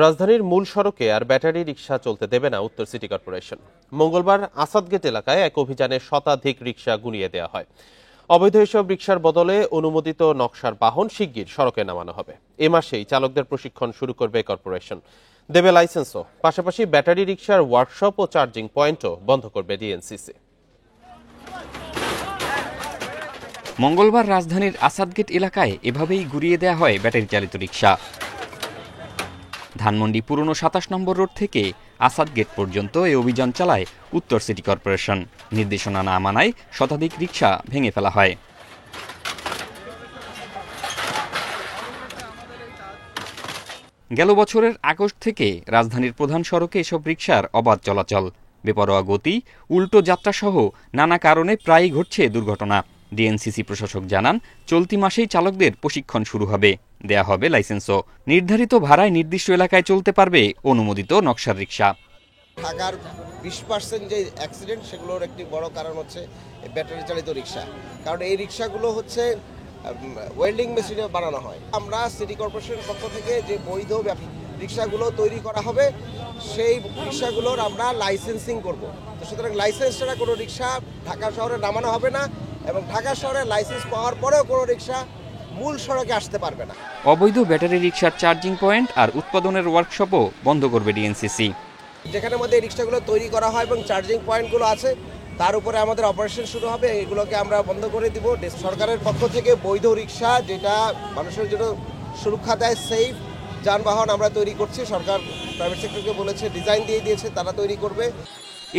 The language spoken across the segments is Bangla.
রাজধানীর মূল সড়কে আর ব্যাটারি রিকশা চলতে দেবে না উত্তর সিটি কর্পোরেশন। মঙ্গলবার আসাদগেট এলাকায় এক অভিযানে শতাধিক রিকশা গুঁড়িয়ে দেওয়া হয়। অবৈধ এসব রিকশার বদলে অনুমোদিত নকশার বাহন শিগগির সড়কে নামানো হবে। এ মাসেই চালকদের প্রশিক্ষণ শুরু করবে কর্পোরেশন, দেবে লাইসেন্সও। পাশাপাশি ব্যাটারি রিকশার ওয়ার্কশপ ও চার্জিং পয়েন্টও বন্ধ করবে ডিএনসিসি। মঙ্গলবার রাজধানীর আসাদগেট এলাকায় এভাবেই ঘুরিয়ে দেওয়া হয় ব্যাটারি চালিত রিকশা। ধানমন্ডি পুরনো ২৭ নম্বর রোড থেকে আসাদগেট পর্যন্ত এই অভিযান চালায় উত্তর সিটি কর্পোরেশন। নির্দেশনা না মানায় শতাধিক রিকশা ভেঙে ফেলা হয়। গেল বছরের আগস্ট থেকে রাজধানীর প্রধান সড়কে এসব রিকশার অবাধ চলাচল, বেপরোয়া গতি, উল্টো যাত্রাসহ নানা কারণে প্রায়ই ঘটছে দুর্ঘটনা। ডিএনসিসি প্রশাসক জানান, চলতি মাসেই চালকদের প্রশিক্ষণ শুরু হবে, দেয়া হবে লাইসেন্সও। নির্ধারিত ভাড়ায় নির্দিষ্ট এলাকায় চলতে পারবে অনুমোদিত নকশার রিকশা। ঢাকার 20% যে অ্যাক্সিডেন্ট, সেগুলোর একটি বড় কারণ হচ্ছে ব্যাটারি চালিত রিকশা। কারণ এই রিকশাগুলো হচ্ছে ওয়েল্ডিং মেশিনে বানানো হয়। আমরা সিটি কর্পোরেশনের পক্ষ থেকে যে বৈধ রিকশাগুলো তৈরি করা হবে, সেই রিকশাগুলোর আমরা লাইসেন্সিং করব। তো সুতরাং লাইসেন্স ছাড়া কোনো রিকশা ঢাকা শহরে নামানো হবে না, এবং ঢাকা শহরে লাইসেন্স পাওয়ার পরেও কোনো রিকশা মূল সড়কে আসতে পারবে না। অবৈধ ব্যাটারি রিকশার চার্জিং পয়েন্ট আর উৎপাদনের ওয়ার্কশপও বন্ধ করবে ডিএনসিসি। যেখানে মধ্যে এই রিকশাগুলো তৈরি করা হয় এবং চার্জিং পয়েন্টগুলো আছে, তার উপরে আমাদের অপারেশন শুরু হবে। এগুলোকে আমরা বন্ধ করে দিব। সরকারের পক্ষ থেকে বৈধ রিকশা, যেটা মানুষের জন্য সুরক্ষা দেয়, সেফ যানবাহন আমরা তৈরি করছি। সরকার প্রাইভেট সেক্টরকে বলেছে, ডিজাইন দিয়ে দিয়েছে, তারা তৈরি করবে।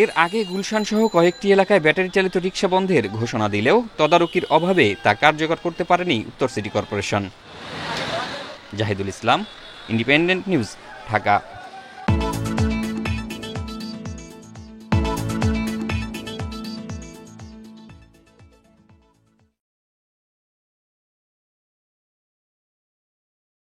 এর আগে গুলশান সহ কয়েকটি এলাকায় ব্যাটারি চালিত রিকশা বন্ধের ঘোষণা দিলেও তদারকির অভাবে তা কার্যকর করতে পারেনি উত্তর সিটি কর্পোরেশন। জাহিদুল ইসলাম, ইন্ডিপেন্ডেন্ট নিউজ, ঢাকা।